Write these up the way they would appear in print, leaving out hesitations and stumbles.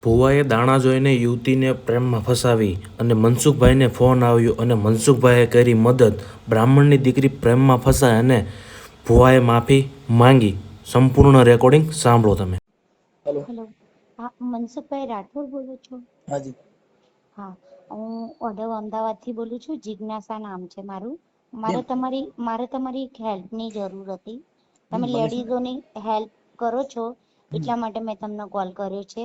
ભુવાએ દાણા જોઈને યુવતીને પ્રેમમાં ફસાવી અને મનસુખભાઈને ફોન આવ્યો અને મનસુખભાઈએ કરી મદદ. બ્રાહ્મણની દીકરી પ્રેમમાં ફસાઈ અને ભુવાએ માફી માંગી. સંપૂર્ણ રેકોર્ડિંગ સાંભળો તમે. હેલો. હેલો. હા, મનસુખભાઈ રાઠોડ બોલો છો? હાજી. હા, હું ઓઢવ અમદાવાદથી બોલું છું. જિજ્ઞાસા નામ છે મારું. બેન મારે તમારી એક હેલ્પની જરૂર હતી. બેન તમે મને છે ને લેડીઝોની હેલ્પ કરો છો એટલા માટે મેં તમને કોલ કર્યો છે.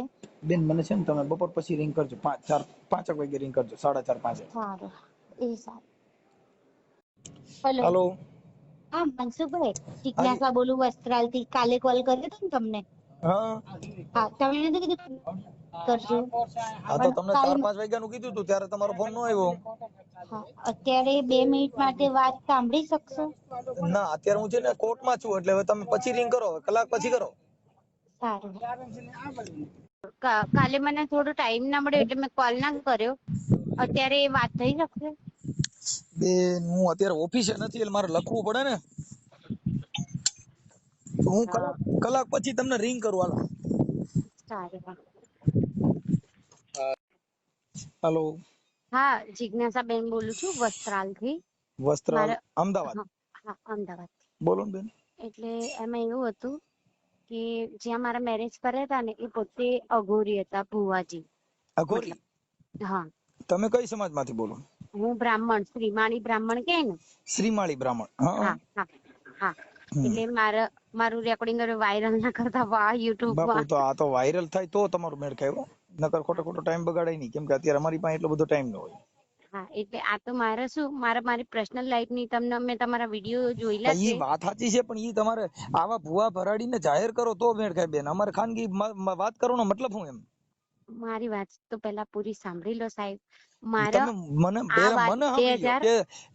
બેન મને છે ને તમે બપોર પછી રિંગ કરજો. 5 વાગે રિંગ કરજો. 4:30 5. સારું, એ સારું. હેલો. હેલો. હા, મનસુખભાઈ, હાજી. જિજ્ઞાસા બોલું વસ્ત્રાલથી. કાલે કોલ કર્યો હતો ને તમને? હા હા, તમે નથી કીધું કરજો, હા, તો પણ તમને કાલે 4-5 વાગ્યાનું કીધું હતું ત્યારે તમારો ફોન ન આવ્યો. હા, અત્યારે 2 મિનિટ માટે વાત સાંભળી શકશો? ના, અત્યારે હું છે ને કોર્ટમાં છું, એટલે હવે તમે પછી રિંગ કરો, કલાક પછી કરો. સારું. કાલે મને થોડો ટાઈમ ના મળ્યો એટલે મેં કોલ ના કર્યો. અત્યારે વાત થઈ શકશે? બેન હું અત્યારે ઓફિસે નથી, એટલે મારે લખવું પડે ને. તો હું કલાક પછી તમને રિંગ કરું. હાલો. સારું. હેલો. હા, જિજ્ઞાસા બેન બોલું છું વસ્ત્રાલથી. વસ્ત્રાલ મારા અમદાવાદ. હા હા, અમદાવાદ. બોલો ને બેન. એટલે એમાં એવું હતું કે જ્યાં મારા મેરેજ કર્યા હતા ને એ પોતે અઘોરી હતા, ભુવાજી. અઘોરી. મતલબ હા, તમે કઈ સમાજમાંથી બોલો? હું બ્રાહ્મણ, શ્રીમાળી બ્રાહ્મણ કે ને. શ્રીમાળી બ્રાહ્મણ. હા. હા હા હા. એટલે મારું રેકોર્ડિંગ વાયરલ ના કરતા બાપુ, યુટ્યુબમાં. તો આ તો વાયરલ થાય તો તમારું મેળ ખાય. નકર ખોટો ટાઈમ બગાડાય નહીં, કેમ કે અત્યારે અમારી પાસે એટલો બધો ટાઈમ ન હોય. હા, એટલે આ તો મારે શું મારી પર્સનલ લાઈફ ની તમને મેં તમારા વિડીયો જોયેલા ઈ છે. વાત સાચી છે, પણ ઈ તમારે આવા ભુવા ભરાડીને જાહેર કરો તો મેળ ખાય બેન. અમારે ખાનગી વાત કરવાનો મતલબ શું એમ? મારી વાત તો પહેલા પૂરી સાંભળી લો સાહેબ. મારા તમે મને આ પહેલા વાત મને સાંભળી લો 2000 કે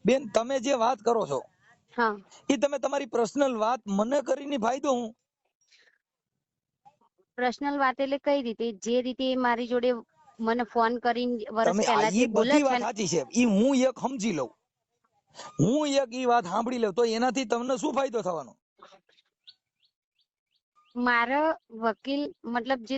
બેન તમે જે વાત કરો છો હા, એ તમે તમારી પર્સનલ વાત મને કરીને ફાયદો હું? પર્સનલ વાત એટલે કઈ રીતે? જે રીતે મારી જોડે મને ફોન કરીને વર્ષ તમે પહેલા ઈ જે બોલે બધી છે વાત ને. સાચી છે, ઈ હું એક સમજી લઉં, હું એક ઈ વાત સાંભળી લઉં, તો એનાથી તમને શું ફાયદો થવાનો? મારા વકીલ મતલબ જે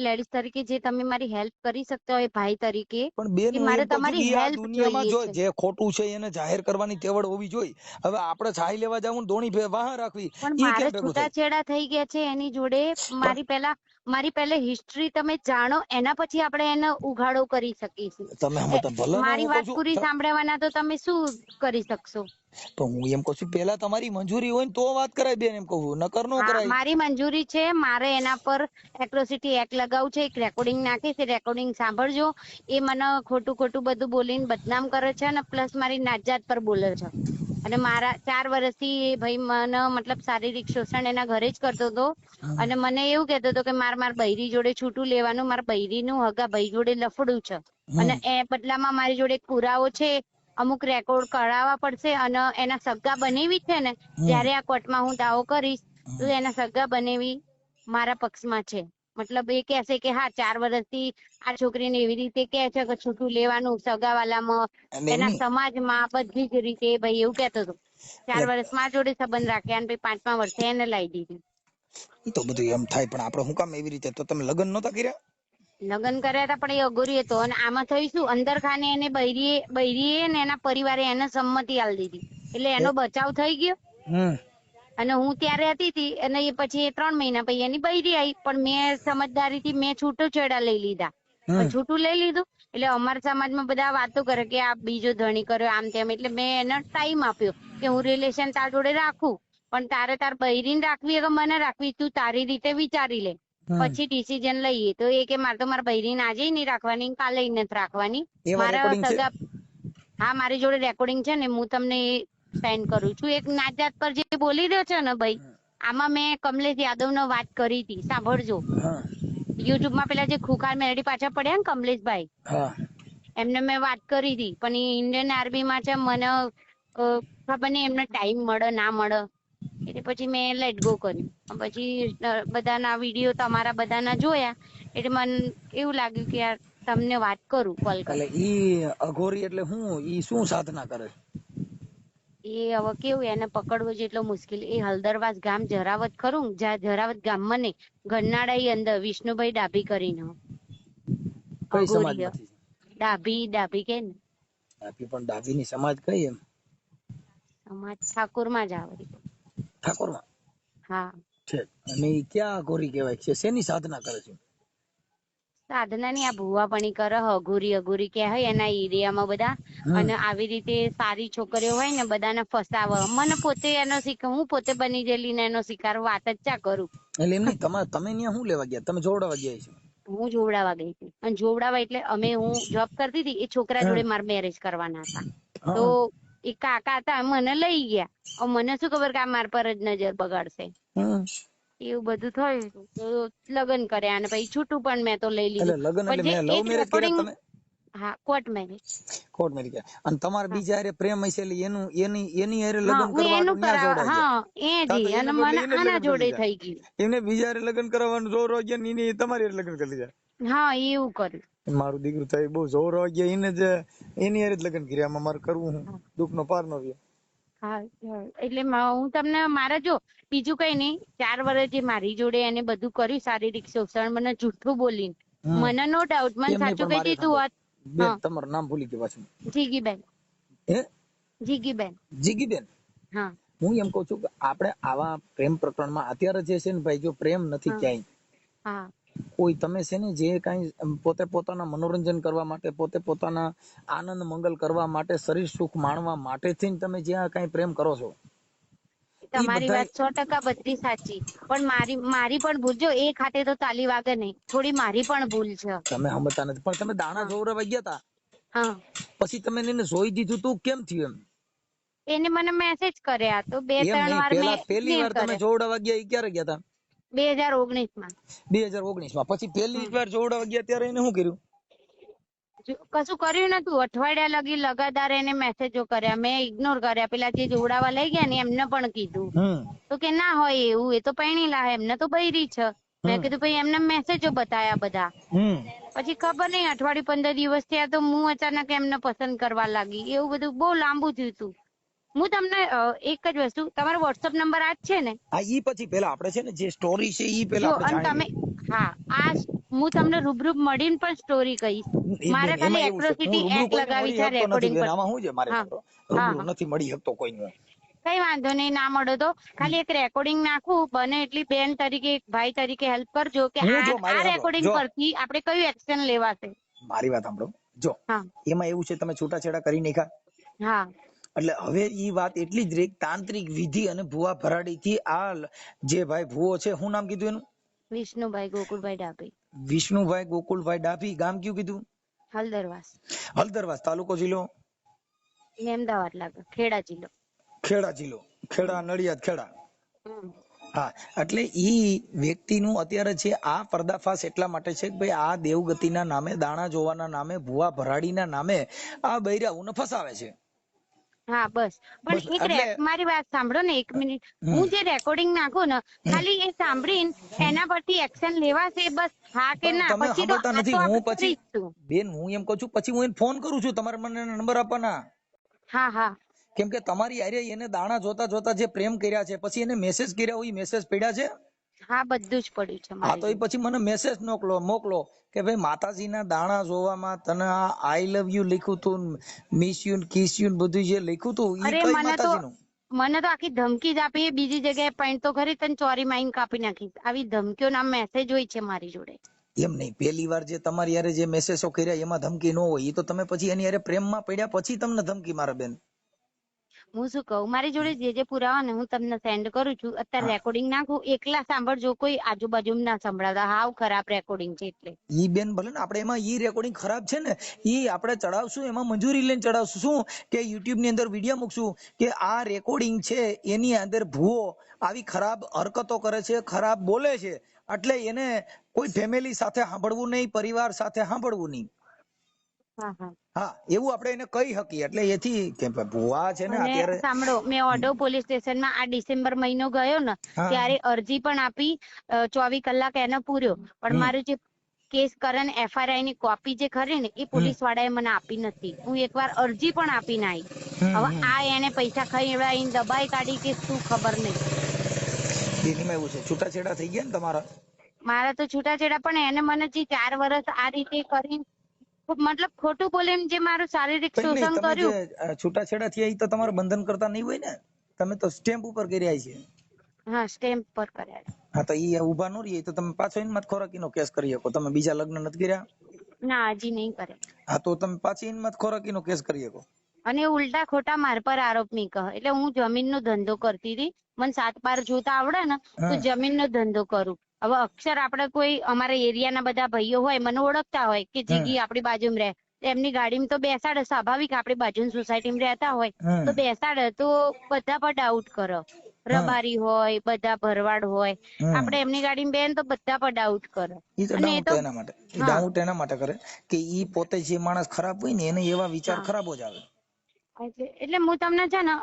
લેડીઝ તરીકે જે તમે મારી હેલ્પ કરી શકતા હોય ભાઈ તરીકે, પણ બેન કે હું મારે એમ કઉ છું કે તમારી ઈ આ હેલ્પ દુનિયામાં જોઈએ જો છે. જે ખોટું છે એને જાહેર કરવાની તેવડ હોવી જોઈએ. હવે આપણે છાઈ લેવા જાવું, દોણી વાહ રાખવી, પણ ઈ મારે કેમ ભેગું થાય? છૂટાછેડા થઈ ગયા છે એની જોડે. પણ મારી પહેલા હિસ્ટ્રી તમે જાણો, એના પછી આપણે એનો ઉઘાડો કરી શકીશું. તમે ભલે ને મારી હું કઉ વાત પૂરી છું, સાંભળવાના તો તમે શું કરી શકશો? પણ હું એમ કઉ છું પેલા તમારી મંજૂરી હોય ને તો વાત કરાય બેન, એમ કહું, નકર નો હા, કરાય. મારી મંજૂરી છે. મારે એના પર એટ્રોસિટી એક્ટ લગાવવું છે. એક રેકોર્ડિંગ નાખીશ, એ રેકોર્ડિંગ સાંભળજો. એ મને ખોટું ખોટું બધું બોલીને બદનામ કરે છે અને પ્લસ મારી નાતજાત પર બોલે છે. અને મારા 4 વર્ષથી એ ભાઈ મને મતલબ શારીરિક શોષણ એના ઘરે જ કરતો હતો. અને મને એવું કહેતો હતો કે મારા બૈરી જોડે છૂટું લેવાનું, મારા બૈરીનું હગા ભાઈ જોડે લફડું છે. અને એ બદલામાં મારી જોડે એક પુરાવો છે, અમુક રેકોર્ડ કઢાવવા પડશે. અને એના સગા બનેવી છે ને, જયારે આ કોર્ટમાં હું દાવો કરીશ તો એના સગા બનેવી મારા પક્ષમાં છે. મતલબ એ કહેશે કે હા, 4 વર્ષથી આ છોકરીને એવી રીતે કે છે કે છૂટું લેવાનું સગાવાલામાં, અને એના એમની સમાજમાં, બધી જ રીતે ભાઈ એવું કહેતો હતો. 4 એટલે વર્ષ મારા જોડે સંબંધ રાખ્યા અને પછી 5મા વર્ષે એને લાવી દીધી. ઈ તો બધું એમ થાય, પણ આપણે શું કામ એવી રીતે? તો તમે લગ્ન નહોતા કર્યા? લગ્ન કર્યા હતા પણ એ અઘોરી હતો. અને આમાં થઈ શું, અંદર ખાને એને બૈરીએ ને એના પરિવારે એને સંમતિ આલી દીધી, એટલે એનો બચાવ થઈ ગયો. હમ અને હું ત્યારે હતી અને એ પછી 3 મહિના પછી એની બૈરી આવી. પણ મેં સમજદારીથી મેં છૂટુંછેડા લઈ લીધા. હમ પણ છૂટું લઈ લીધું એટલે અમારા સમાજમાં બધા વાતો કરે કે આ બીજો ધણી કર્યો, આમ તેમ. એટલે મેં એને ટાઈમ આપ્યો કે હું રિલેશન તાર જોડે રાખું, પણ તારે તાર બૈરીને રાખવી કે મને રાખવી, તું તારી રીતે વિચારી લે, પછી ડિસિઝન લઈએ. તો એ કે મારે તો મારા બૈરીને આજે નહીં રાખવાની, કાલે નથી રાખવાની. એવા મારા રેકોર્ડિંગ છે? સગા હા, મારી જોડે રેકોર્ડિંગ છે ને, હું તમને સેન્ડ કરું છું. એક નાતજાત પર જે બોલી રહ્યો છે ને ભાઈ, આમાં મેં કમલેશ યાદવનો વાત કરી હતી, સાંભળજો. હા યુટ્યુબમાં પેલા જે ખુખાર મેરડી પાછા પડ્યા ને કમલેશભાઈ, હા એમને મેં વાત કરી હતી. પણ એ ઇન્ડિયન આર્મીમાં છે, મને ખબર નહીં એમને ટાઈમ મળે ના મળે. એટલે પછી મેં લેટ ગો કર્યું. પછી બધાના વિડીયો તમારા બધાના જોયા એટલે મને એવું લાગ્યું કે યાર તમને વાત કરું કોલ એટલે કરીને. ઈ અઘોરી એટલે ઈ શું સાધના કરે? એ હવે કેવું, એને પકડવું જેટલો મુશ્કેલ. એ હલદરવાસ ગામ જરાવત ખરું, જ્યાં જરાવત ગામમાં નહીં, ગરનાળા અંદર વિષ્ણુભાઈ ડાભી કરીને. કઈ સમાજ અઘોરી માંથી છે? ડાભી કે ને ડાભી, પણ ડાભીની સમાજ કઈ એમ? સમાજ ઠાકોરમાં જ આવે. ઠાકોરમાં હા, છે. અને ઈ ક્યાં અઘોરી કહેવાય છે? શેની સાધના કરે છે? સાધના ની આ ભુવાપણી કરે અઘોરી કહેવાય એના એરિયામાં બધા. હમ અને આવી રીતે સારી છોકરીઓ હોય ને બધાને ફસાવે. મને પોતે એનો હું પોતે બની ગયેલી ને એનો શિકાર, વાત જ ચા કરું. એટલે એમ નહીં, તમે ત્યાં શું લેવા ગયા? તમે જોવડાવવા ગયા છો? હું જોવડાવવા ગઈ હતી, અને જોવડાવવા એટલે હું જોબ કરતી હતી, એ છોકરા હા જોડે મારે મેરેજ કરવાના હતા. તો હા એ કાકા હતા, મને લઈ ગયા. મને શું ખબર કે આ માર પર જ નજર બગાડશે. હમ એવું બધું થયું તો લગ્ન કર્યા, અને પછી છૂટું પણ મેં તો લઈ એટલે લીધું. લગ્ન પણ એટલે જે મેં લવ એક મેરેજ કર્યા રેકોર્ડિંગ, તમે? હા, કોર્ટ મેરેજ. કોર્ટ મેરેજ કર્યા. અને તમારે હા બીજા હારે પ્રેમ હશે એટલે એની હારે હા, લગ્ન હું કરવા એનું હાટુ ન્યા કરાવ, જોવડાવી ગયા. હા એ હા, જી, તો એને અને બદલે મને એને જ આના લગ્ન કરી જોડે લીધા. થઈ ગયું. એને બીજા હારે લગ્ન કરાવવાનું જોર વાગ્યા ને એને તમારી હારે લગ્ન કરી લીધા. હા, એવું કર્યું. મારું દીકરું થાય બહુ જોર વાગ્યા, એને જ એની હારે જ લગ્ન કર્યા. આમાં મારે કરવું હું? હા દુઃખ નો પાર ન રહ્યો. હા, એટલે હું તમને મારા જો બીજું કઈ નહીં, 4 વર્ષ જે મારી જોડે એને બધું કર્યું શારીરિક શોષણ, મને જૂઠું બોલીને, હમ મને નો ડાઉટ, મને એમ નહીં, સાચું પણ કહી મારે દીધું સાંભળો હોત. બેન, હા, તમારું નામ ભૂલી ગયો પાછું. જીગીબેન. હે? જીગીબેન. જીગીબેન. હા હું એમ કઉ છું કે આપણે આવા પ્રેમ પ્રકરણમાં અત્યારે જે છે ને ભાઈ, જો પ્રેમ નથી હા ક્યાંય, હા કોઈ તમે છે ને જે કાંઈ પોતે પોતાના મનોરંજન કરવા માટે, પોતે પોતાના આનંદ મંગલ કરવા માટે, શરીર સુખ માણવા માટે થઈને તમે જ્યાં કાંઈ પ્રેમ કરો છો, ઈ તમારી બધાય વાત 100% બધી સાચી. પણ મારી પણ ભૂલ, જો એક હાથે તો તાલી વાગે નહીં, થોડી મારી પણ ભૂલ છે. તમે સમજતા નથી. પણ તમે દાણા હા જોવડાવવા ગયા તા, હા, પછી તમે એને જોઈ દીધું તું, કેમ થયું એમ? એને મને મેસેજ કર્યા તો એમ 2-3 નહીં, વાર મેં પહેલી ઇગ્નોર વાર તમે કર્યા. જોવડાવવા ગયા, એ ક્યારે ગયા તા? 2019 માં. 2019 માં. પછી પહેલી વાર જોવડાવવા ગયા ત્યારે એને શું કર્યું? કશું કર્યું નતું. અઠવાડિયા લગી લગાતાર એને મેસેજો કર્યા, મેં ઇગ્નોર કર્યા. પેલા જે જોવડાવવા લઈ ગયા ને એમને પણ કીધું હમ તો કે ના હોય એવું, એ તો પરણેલા હે, એમને તો બૈરી છે. મેં હમ કીધું ભાઈ એમને મેસેજો બતાયા બધા. હમ પછી ખબર નહીં, અઠવાડિયું 15 દિવસ થયા તો હું અચાનક એમને પસંદ કરવા લાગી. એવું બધું બહુ લાંબુ થયું હતું. હું તમને એક જ વસ્તુ, તમારો WhatsApp નંબર આ જ છે ને? હા, ઈ પછી પેલા આપણે છે ને જે સ્ટોરી છે ઈ પેલા જો, આપણે અને જાણી તમે, લઈએ. હા, હું તમને રૂબરૂ મળીને પણ સ્ટોરી કહીશ. એ મારે બેન, ખાલી એમાં એવું છે, હું એટ્રોસિટી રૂબરૂ એક્ટ કોઈને લગાવી મળી છે શકતો નથી રેકોર્ડિંગ બેન. પર. આમાં શું છે, મારે હા સાંભળો, હા રૂબરૂ હા, નથી મળી શકતો કોઈને. કઈ વાંધો નહીં, ના મળો તો ખાલી એક રેકોર્ડિંગ નાખું, બને એટલી બેન તરીકે, એક ભાઈ તરીકે હેલ્પ કરજો કે હું જો આ મારી સાંભળો, રેકોર્ડિંગ જો પરથી આપણે કયું એક્શન લેવાશે. મારી વાત સાંભળો, જો હા એમાં એવું છે, તમે છૂટાછેડા કરી નાખ્યા, હા એટલે હવે ઈ વાત એટલી જ રહી, તાંત્રિક વિધિ અને ભુવા ભરાડી થી આ જે ભાઈ ભુવો છે, શું નામ કીધું એનું? વિષ્ણુભાઈ ગોકુળભાઈ ડાભી. વિષ્ણુભાઈ ગોકુળભાઈ ડાભી. ગામ કયું કીધું? હલદરવાસ. હલદરવાસ. તાલુકો જિલ્લો? મહેમદાવાદ લાગે, ખેડા જિલ્લો. ખેડા જિલ્લો. ખેડા, હમ નડિયાદ, ખેડા. હમ હા, એટલે ઈ વ્યક્તિનું અત્યારે છે આ પર્દાફાશ એટલા માટે છે કે ભાઈ આ દેવગતિના નામે, દાણા જોવાના નામે, ભુવા ભરાડીના નામે આ બૈરાઓને ફસાવે છે. હા બસ. બસ પણ એટલે મારી વાત સાંભળો ને 1 મિનિટ. હમ હું જે રેકોર્ડિંગ નાખું ને, હમ ખાલી એ સાંભળીને એના પરથી એક્શન લેવાશે બસ, હા કે પણ ના, તમે પછી તો સાંભળતા આ તો નથી. હું આપણે પછી કરીશું. બેન, હું એમ કહું છું, પછી હું એને ફોન કરું છું, તમારે મને નંબર આપવાના. હા હા કેમ કે તમારી હારે એને દાણા જોતા જોતા જે પ્રેમ કર્યા છે, પછી એને મેસેજ કર્યા હોય, મેસેજ પડ્યા છે. હા, બધું જ પડ્યું છે હા, મારી તો એ જોડે. પછી મને મેસેજ મોકલો કે ભાઈ માતાજીના દાણા જોવામાં તને આ આઈ લવ યુ લખ્યું તું, મિસ યુ, કિસ યુ બધું જે લખ્યું તું, ઈ અરે કઈ માતાજીનું? મને તો આખી ધમકી જ આપી, બીજી જગ્યાએ પોઈન્ટ તો ખરી, તને ચોરી માઈન કાપી નાખીશ, આવી ધમકીઓ ના મેસેજ હોય છે મારી જોડે. એમ નહીં, પહેલી વાર જે તમારી યારે જે મેસેજો કર્યા એમાં ધમકી ન હોય, એ તો તમે પછી એની યારે પ્રેમમાં પડ્યા પછી તમને ધમકી મારે બેન. હું શું કહું, મારી જોડે જે પુરાવા ને હું તમને સેન્ડ કરું છું. અત્યારે હા, રેકોર્ડિંગ નાખું, એકલા સાંભળજો, કોઈ આજુબાજુ ના સંભળાવતા. હાવ ખરાબ રેકોર્ડિંગ છે એટલે. ઈ બેન ભલે ને આપણે એમાં ઈ રેકોર્ડિંગ ખરાબ છે ને, ઈ આપણે ચડાવશું, એમાં મંજૂરી લઈને ચડાવશું. શું કે યુટ્યુબ ની અંદર વિડીયો મૂકશું કે આ રેકોર્ડિંગ છે, એની અંદર ભૂવો આવી ખરાબ હરકતો કરે છે, ખરાબ બોલે છે, એટલે એને કોઈ ફેમિલી સાથે સાંભળવું નહીં, પરિવાર સાથે સાંભળવું નહીં. હા હા. હા, એવું આપણે એને કહી શકીએ. એટલે એથી કે ભૂવા છે ને અને અત્યારે. સાંભળો, મેં ઓઢવ પોલીસ સ્ટેશનમાં આ ડિસેમ્બર મહિનો ગયો ને, હા ત્યારે અરજી પણ આપી. 24 કલાક એને પૂર્યો, પણ હમ મારું જે કેસ કરે ને FRI ની કોપી જે ખરી ને, એ હમ પોલીસ વાળાએ મને આપી નથી. હું એકવાર અરજી પણ આપીને આવી. હમ હવે હમ આ એને પૈસા ખાઈ દબાઈ કાઢી કે શું ખબર નહીં. બેનીમાં એવું છે, છૂટાછેડા થઈ ગયા ને તમારા? મારા તો છૂટાછેડા, પણ એને મને જે 4 વર્ષ આ રીતે કરી મતલબ ખોટું બોલીને જે મારું શારીરિક કઈ નહીં, શોષણ તમે જે કર્યું. છૂટાછેડા થયા એ તો તમારે બંધન કરતા નહીં હોય ને, તમે તો સ્ટેમ્પ ઉપર કર્યા છે. હા, સ્ટેમ્પ પર કર્યા છે. હા તો ઈ ઉભા ન રહીએ તો તમે પાછો ઇનમત ખોરાકીનો કેસ કરી શકો. તમે બીજા લગ્ન નથી કર્યા? ના, હજી નહીં કરે. હા તો તમે પાછી ઇનમત ખોરાકીનો કેસ કરી શકો. અને ઉલટા ખોટા માર પર આરોપ નહીં કહે. એટલે હું જમીનનો ધંધો કરતી હતી, મને 7-12 જોતા આવડે ને તો હા જમીનનો ધંધો કરું. હવે અક્ષર આપણે કોઈ અમારા એરિયાના બધા ભાઈઓ હોય મને ઓળખતા હોય કે જીગી આપણી બાજુમાં રહે, તો એમની ગાડીમાં તો બેસાડે. સ્વાભાવિક આપણી બાજુની સોસાયટીમાં રહેતા હોય તો બેસાડે, તો બધા પર ડાઉટ કરે. રબારી હોય, બધા ભરવાડ હોય, આપણે એમની ગાડીમાં બેન તો બધા પર ડાઉટ કરે. ઈ તો અને એ ડાઉટ તો એના માટે, ઈ હા ડાઉટ એના માટે કરે કે ઈ પોતે જે માણસ ખરાબ હોય ને એને એવા વિચાર હા ખરાબો જ આવે. એટલે હું તમને છે ને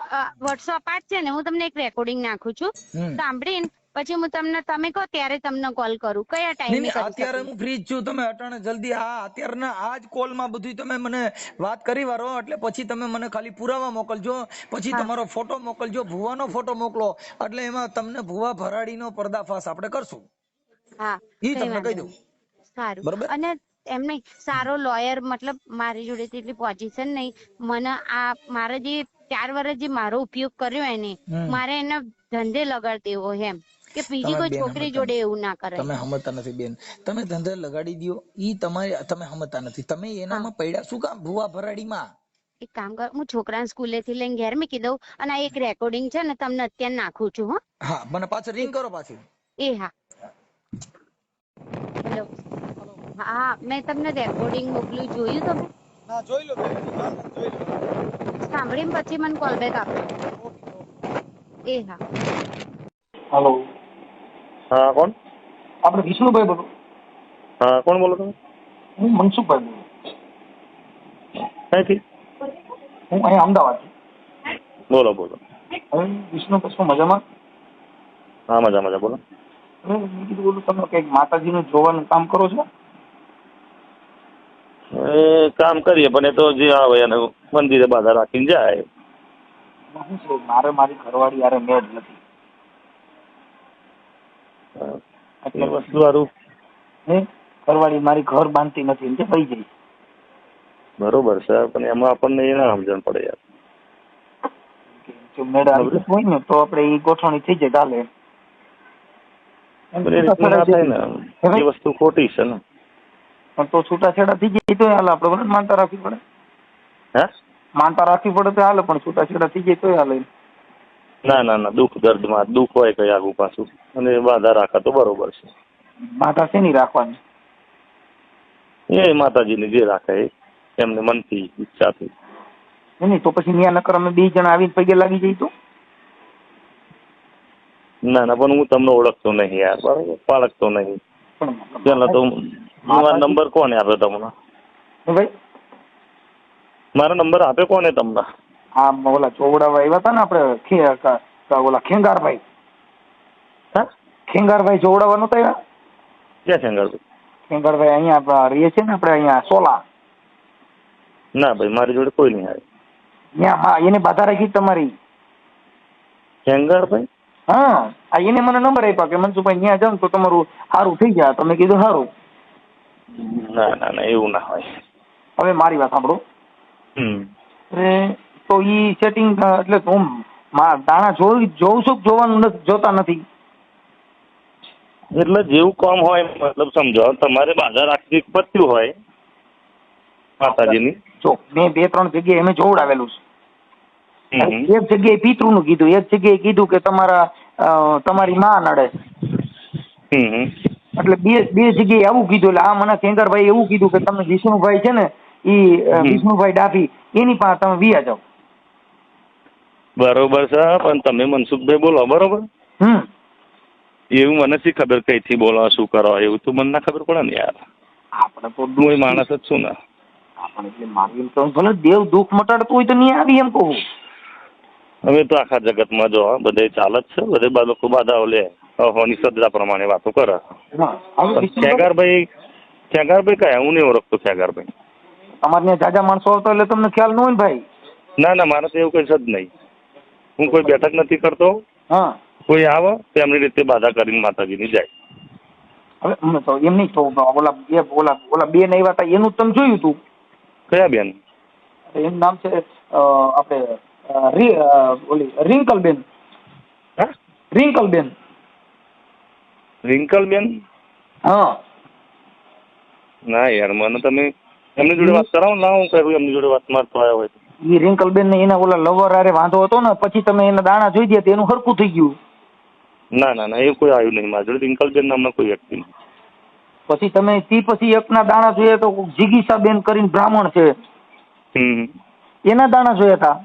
વોટ્સઅપ છે ને, હું તમને એક રેકોર્ડિંગ નાખું છું, સાંભળીને પછી હું તમને, તમે કહો ત્યારે તમને કોલ કરું. કયા નહીં ટાઈમે નહીં, કરી અત્યારે શકું? હું ફ્રી જ છું. તમે અટાણે જલ્દી અત્યારના આ જ કોલમાં બધું તમે મને વાત કરી વારો, એટલે પછી તમે મને ખાલી પુરાવા મોકલજો, પછી હા તમારો ફોટો મોકલજો, ભુવાનો ફોટો મોકલો, એટલે એમાં તમને ભુવા ભરાડીનો પર્દાફાશ આપણે કરશું. હા, ઈ કઈ તમને વાંધો કહી દઉં. નહીં. સારું. બરોબર. અને એમને સારો લોયર, મતલબ મારી જોડે એટલી પોઝિશન નહીં. મને આ મારે જે 4 વર્ષ જે મારો ઉપયોગ કર્યો એને, મારે એને ધંધે લગાડ દેવો એમ, કે બીજી તમે કોઈ બેન છોકરી સમજતા જોડે નથી. એવું ના કરે. તમે સમજતા નથી બેન. તમે ધંધે લગાડી દો, ઈ તમારે, તમે સમજતા નથી. તમે હા, એનામાં પડ્યા શું કામ ભુવા ભરાડીમાં? એક કામ કર, હું છોકરાને સ્કૂલે થી લઈને ઘેર મૂકી દઉં, અને આ એક રેકોર્ડિંગ છે ને તમને અત્યારે નાખું છું. હો, હા, મને પાછળ રિંગ કરો પાછી. એ હા. હેલો. હા, મેં તમને રેકોર્ડિંગ મોકલ્યું, જોયું તમે? હા, જોઈ લો બેન, જોઈ લો. સાંભળીને પછી મને કોલ બેક આપજો. એ હા. હેલો, હા, કોણ? આપણે વિષ્ણુભાઈ બોલો. હા, કોણ બોલો તમે? હું મનસુખભાઈ બોલું. ક્યાંથી? હું અહીંયા અમદાવાદથી. બોલો બોલો. હવે વિષ્ણુભાઈ શું મજામાં? હા, મજા મજા, બોલો. હવે મેં કીધું બોલું, તમે કંઈક માતાજીનું જોવાનું કામ કરો છો? એ કામ કરીએ પણ એ તો જે આવે એને મંદિરે બાધા રાખીને જાય. એમાં શું છે, મારે મારી ઘરવાળી યારે મેળ નથી. એ વસ્તુ સારું. હે, ઘરવાળી મારી ઘર બાંધતી નથી, તે પડી જાય. બરોબર છે, પણ એમાં આપણને એ ના સમજણ પડે યાર. જો મેળ આવી હોય ને તો આપણે એ ગોઠવણી થઈ જાય, ચાલે. પણ એ રીતનું ના થાય ને, એ વસ્તુ ખોટી છે ને. પણ તો છૂટાછેડા થઈ જાય તો હાલે, આપણે બરાબર માનતા રાખવી પડે. હે, માનતા રાખવી પડે તો હાલે, પણ છૂટાછેડા થઈ જાય તો હાલે. ના ના ના, દુઃખ દર્દમાં દુઃખ હોય કઈ આગું પાછું, અને બાધા રાખા તો બરોબર છે. માતા શેની રાખવાની? એ માતાજીની જે રાખે એ એમને મનથી ઈચ્છાથી. નહીં તો પછી ન્યા નકર અમે 2 જણા આવીને પગે લાગી જઈ તો? ના ના, પણ હું તમને ઓળખતો નહીં યાર, બરોબર, પાળખતો નહીં. પેલા તો મારો નંબર કોને આપ્યો તમને? ભાઈ મારો નંબર આપ્યો કોને તમને? હા, ઓલા ચોવડાવા આવ્યા હતા ને આપણે, ઓલા ખેંગારભાઈ. હા, ખેંગારભાઈ જોવડાવા નતા આવ્યા? ક્યાં છે અંગારભાઈ? ખેંગારભાઈ અહીંયા રહીએ છીએ ને આપણે, અહીંયા સોલા. ના ભાઈ, મારી જોડે કોઈ નહીં આવે. ત્યાં હા, એને બાધા રાખી તમારી. ખેંગારભાઈ? હા, આ એને મને નંબર આપ્યા કે મનસુખભાઈ ત્યાં જાવ તો તમારું સારું થઈ જાય. તમે કીધું સારું. ના ના ના, એવું ના હોય. હવે મારી વાત સાંભળો. તો ઈ સેટિંગ એટલે હું દાણા જોઉં છું કે જોવાનું નથી, જોતા નથી? એટલે જેવું કામ હોય, મતલબ સમજો, તમારે બાધા રાખવી પડતી હોય માતાજીની. જો મેં 2-3 જગ્યાએ અમે જોવડાવેલું છે. હમ. એક જગ્યાએ પિતૃ નું કીધું, એક જગ્યાએ કીધું કે તમારી માં નડે. એટલે બે જગ્યાએ આવું કીધું. એટલે આ મને શંકરભાઈ એવું કીધું કે તમે વિષ્ણુભાઈ છે ને, ઈ વિષ્ણુભાઈ ડાભી, એની પાસે તમે વિયા જાઓ. બરોબર છે, પણ તમે મનસુખભાઈ બોલો, બરોબર? એવું મને શી ખબર કઈથી બોલો, શું કરો, એવું તો મને ના ખબર પડે ને યાર. આપણે તો હું એ માણસ જ છું ને. આપણે એટલે મારી એમ કહું, ભલે દેવ દુઃખ મટાડતું હોય તો નહીં આવી એમ કહું. હવે તો આખા જગતમાં જો બધે ચાલે જ છે, બધે લોકો બાધાઓ લે, હોની શ્રદ્ધા પ્રમાણે વાતો કરે. ખેગારભાઈ કયા? હું નહીં ઓળખતો ખેગારભાઈ. તમારે ત્યાં જાજા માણસો આવતા એટલે તમને ખ્યાલ ન હોય ને ભાઈ? ના ના, મારે તો એવું કઈ છે જ નહીં. હું કોઈ બેઠક નથી કરતો. હા, કોઈ આવે તો એમની રીતે બાધા કરીને માતાજીની જાય. હવે તો એમ નહીં તો ઓલા બેન આવ્યા હતા એનું તમે જોયું હતું? કયા બેન? એનું નામ છે આપણે ઓલી રિંકલબેન. હા, રિંકલબેન. રિંકલબેન? હા. ના યાર, મને તમે એમની જોડે વાત કરાવો ના, હું કરું એમની જોડે વાત મારતો આવ્યો હોય. એ રિંકલબેન ને એના ઓલા લવર હારે વાંધો હતો ને, પછી તમે એના દાણા જોઈ ગયા એનું હરકું થઈ ગયું. ના ના ના, એ કોઈ આવ્યું નહીં મારી જોડે. રિંકલબેન નામના કોઈ વ્યક્તિ નહીં. પછી તમે પછી એકના દાણા જોઈએ તો જિગીસાબેન કરીને બ્રાહ્મણ છે, એના દાણા જોયા હતા.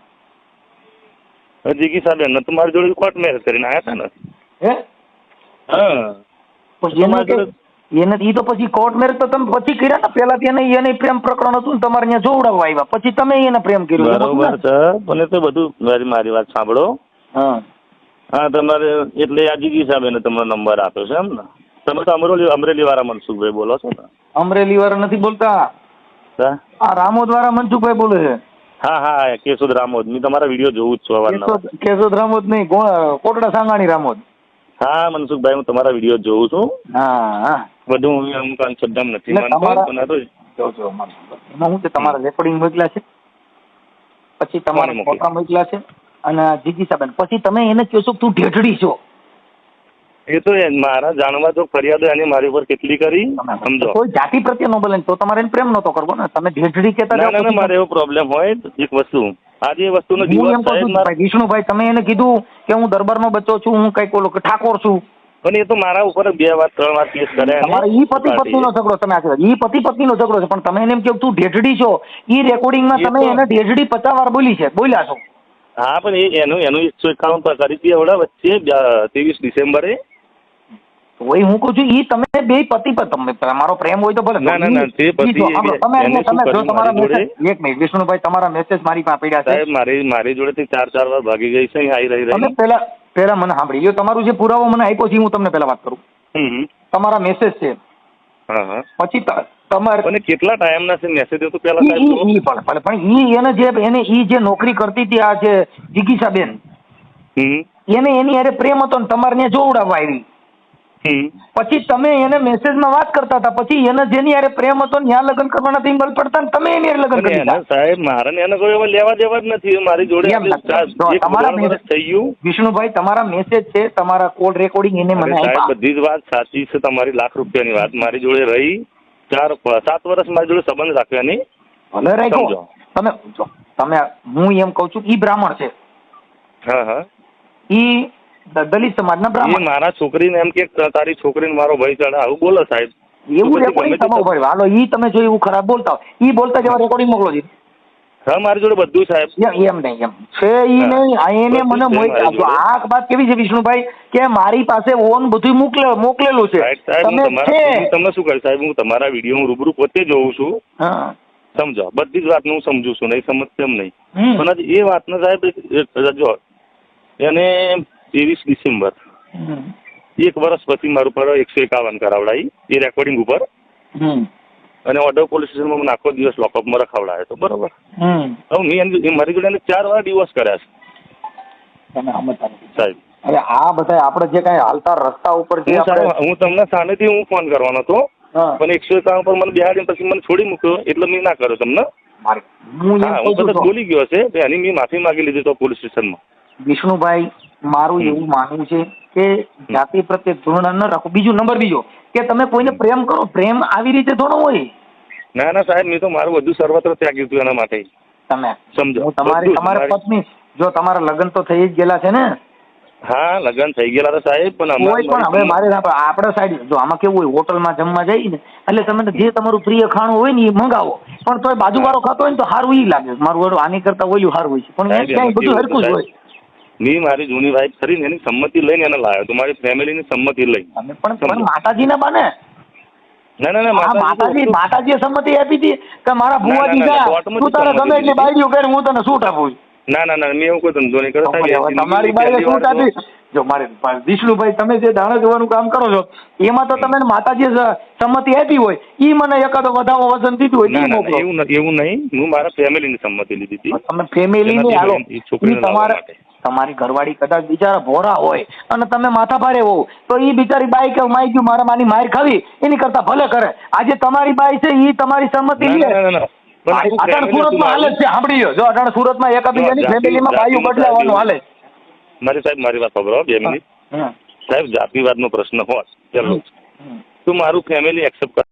જિગીસાબેન તો મારી જોડે કોર્ટ મેરેજ કરીને આવ્યા હતા ને. હે? હા. પછી એને ઈ તો પછી કોર્ટ મેરેજ તો તમે પછી કર્યા ને, પેલા ત્યાં એને પ્રેમ પ્રકરણ હતું ને તમારે ત્યાં જોવડાવવા આવ્યા, પછી તમે એને પ્રેમ કર્યો. બરોબર છે, પણ તો બધું મારી વાત સાંભળો. હા હા, તમારે એટલે આ જિગીસાબેને તમને નંબર આપ્યો છે એમ ને? તમે તો અમરેલી વાળા મનસુખભાઈ બોલો છો ને? અમરેલી વાળા નથી બોલતા, આ રામોદ વાળા મનસુખભાઈ બોલે છે. હા હા, કેશોદ રામોદ. મેં તમારા વિડીયો જોઉં જ છું અવારનવાર. કેશોદ રામોદ નહીં, કોટડા સાંગાણી રામોદ. હા મનસુખભાઈ, હું તમારા વિડીયો જોઉં છું. હા હા, બધું હું અમુક અંધશ્રદ્ધામાં નથી માનતો. એમાં હું છે, તમારા રેકોર્ડિંગ મોકલ્યા છે, પછી તમારા ફોટા મોકલ્યા છે, અને જિગીસાબેન પછી તમે એને કહો છો તું ઢેઢડી છો. એ તો મારા જાણવા જો ફરિયાદો એને મારી ઉપર કેટલી કરી, સમજો. કોઈ જાતિ પ્રત્યે નો બોલે તો તમારે એને પ્રેમ નતો કરવો ને. તમે ઢેઢડી કહેતા ના ના, મારે એવો પ્રોબ્લેમ હોય એક વસ્તુ, આજે એ વસ્તુનો દિવસ વિષ્ણુભાઈ તમે એને કીધું કે હું દરબારનો બચ્ચો છું, હું કઈક ઓલો ઠાકોર છું, પણ એ તો મારા ઉપર 2 વાર 3 વાર કેસ કરે. તમારે ઈ પતિ પત્નીનો ઝઘડો, તમે ઈ પતિ પત્નીનો ઝઘડો છે, પણ તમે એને એમ કહો તું ઢેઢડી છો. ઈ રેકોર્ડિંગમાં તમે એને ઢેઢડી 50 વાર બોલ્યા છો. હા, પણ એનું 151 પર કરી હતી એવડા વચ્ચે 23 ડિસેમ્બરે. હોય હું કહું છું ઈ તમે બે પતિ પર તમે તમારો પ્રેમ હોય તો ભલે. ના ના ના, તે પતિ તમે તમારા મેસેજ, એક મિનિટ વિષ્ણુભાઈ, તમારા મેસેજ મારી પાસે પડ્યા છે. સાહેબ મારી જોડેથી 4 વાર ભાગી ગઈ છે, આવી રહી. તમે પેલા મને સાંભળી લો, તમારું જે પુરાવો મને આપ્યો છે હું તમને પેલા વાત કરું. તમારા મેસેજ છે, પછી તમારે અને કેટલા ટાઈમના છે મેસેજ તો પેલા સાહેબ પણ ઈ જે નોકરી કરતી હતી આ જે જિગીસાબેન, એને એની હારે પ્રેમ હતો ને તમારે ત્યાં જોવડાવવા આવી. પછી તમે એને મેસેજમાં વાત કરતા હતા, પછી એને જેની હારે પ્રેમ હતો ત્યાં લગ્ન કરવાના થઈ બળ પડતા ને તમે એની હારે લગ્ન કરી. સાહેબ મારે એને કોઈ લેવા દેવા જ નથી મારી જોડે. તમારા થઈ ગયું વિષ્ણુભાઈ, તમારા મેસેજ છે, તમારા કોલ રેકોર્ડિંગ એને મને આપ્યા. બધી જ વાત સાચી છે તમારી, લાખ રૂપિયાની વાત. મારી જોડે રહી 4-7 વર્ષ મારી જોડે સંબંધ રાખ્યા નહીં. ભલે રાખ્યો તમે હું એમ કઉ છું ઈ બ્રાહ્મણ છે. હા હા, ઈ દલિત સમાજના બ્રાહ્મણ. મારા છોકરીને એમ કે તારી છોકરીને મારો ભાઈ ચડે, આવું બોલો સાહેબ. એવું રેકોર્ડિંગ તમારું ભાઈ હાલો, ઈ તમે જો એવું ખરાબ બોલતા હોય ઈ બોલતા જેવા રેકોર્ડિંગ મોકલો છે. હા, મારી જોડે બધું સાહેબ. એમ નહીં, એમ છે ઈ નહીં. એને મને આ વાત કેવી છે વિષ્ણુભાઈ કે મારી પાસે ઓન બધું મોકલેલું છે. તમે શું કહે સાહેબ, હું તમારા વિડીયો હું રૂબરૂ પોતે જોઉં છું, સમજો. બધી જ વાત હું સમજુ છું, નહીં સમજતો એમ નહીં. પણ એ વાતને સાહેબ જો એને 23 ડિસેમ્બર 1 વર્ષ પછી મારું પર 151 કરાવડાવી એ રેકોર્ડિંગ ઉપર, અને ઓર્ડર પોલીસ સ્ટેશનમાં મને આખો દિવસ લોકઅપમાં રખાવડાયો હતો. બરોબર. હવે મેં મારી જોડે 4 વાર ડિવોર્સ કર્યા છે સાહેબ. હવે આ બધા આપણે જે કઈ હાલતા રસ્તા ઉપર હું તમને સામેથી હું ફોન કરવાનો હતો, પણ 151 પર મને બિહાડીને પછી મને છોડી મૂક્યો, એટલે મેં ના કર્યો તમને. હું કદાચ બોલી ગયો છે, એની મેં માફી માંગી લીધી તો પોલીસ સ્ટેશનમાં. વિષ્ણુભાઈ, મારું એવું માનવું છે કે જાતિ પ્રત્યે ધોરણ ન રાખો. બીજો કે તમે કોઈને પ્રેમ કરો, પ્રેમ આવી રીતે થોડો હોય. ના ના સાહેબ, મેં તો મારું બધું સર્વત્ર ત્યાગ્યું હતું એના માટે. તમે સમજો, તમારી પત્ની જો તમારા લગ્ન તો થઈ જ ગયેલા છે ને? હા, લગ્ન થઈ ગયેલા હતા સાહેબ, પણ હવે મારે આપણે સાઈડ જો આમાં કેવું હોય, હોટલમાં જમવા જઈએ ને એટલે તમે જે તમારું પ્રિય ખાણું હોય ને એ મંગાવો, પણ તો બાજુવાળો ખાતો હોય ને તો સારું ઈ લાગે, મારું આની કરતા ઓલું સારું હોય છે, પણ ક્યાંય બધું હરખું જ હોય. મેં મારી જૂની વાઈફ કરીને એની સંમતિ લઈને એને લાવ્યો તો, મારી ફેમિલીની સંમતિ લઈ. પણ માતાજીના બાને ના માતાજીએ સંમતિ આપી હતી કે મારા ભુવાજી જા તું તારે ગમે એટલી બાયડીઓ કરે હું તને છૂટ આપું. ના મેં એવું કોઈ ધંધો નહીં કર્યો. તમારી બાઈએ છૂટ આપી. જો મારે વિષ્ણુભાઈ, તમે જે દાણા જોવાનું કામ કરો છો એમાં તો તમે માતાજીએ સંમતિ આપી હોય, ઈ મને એકાદો વધાવો વજન દીધું હોય. એવું નહીં, હું મારા ફેમિલીની સંમતિ લીધી હતી. તમે ફેમિલીની હાલો, તમારી ઘરવાળી કદાચ બિચારા ભોરા હોય અને તમે માથા ભારે હોવ તો ઈ બિચારી બાઈ કે માઈ ગયું મારા માની માર ખાવી એની કરતા ભલે કરે. આજે તમારી બાઈ છે ઈ તમારી સંમતિ લે. પણ આખું અટાણ family સુરતમાં હાલે જ છે, સાંભળી લો. જો અટાણ સુરતમાં એકાબીજાની ફેમિલીમાં બાયું બદલાવાનું હાલે છે. મારી સાહેબ મારી વાત સાંભળો 2 મિનિટ. સાહેબ જાતિવાદનો પ્રશ્ન હોત ચલો તો મારું ફેમિલી એક્સેપ્ટ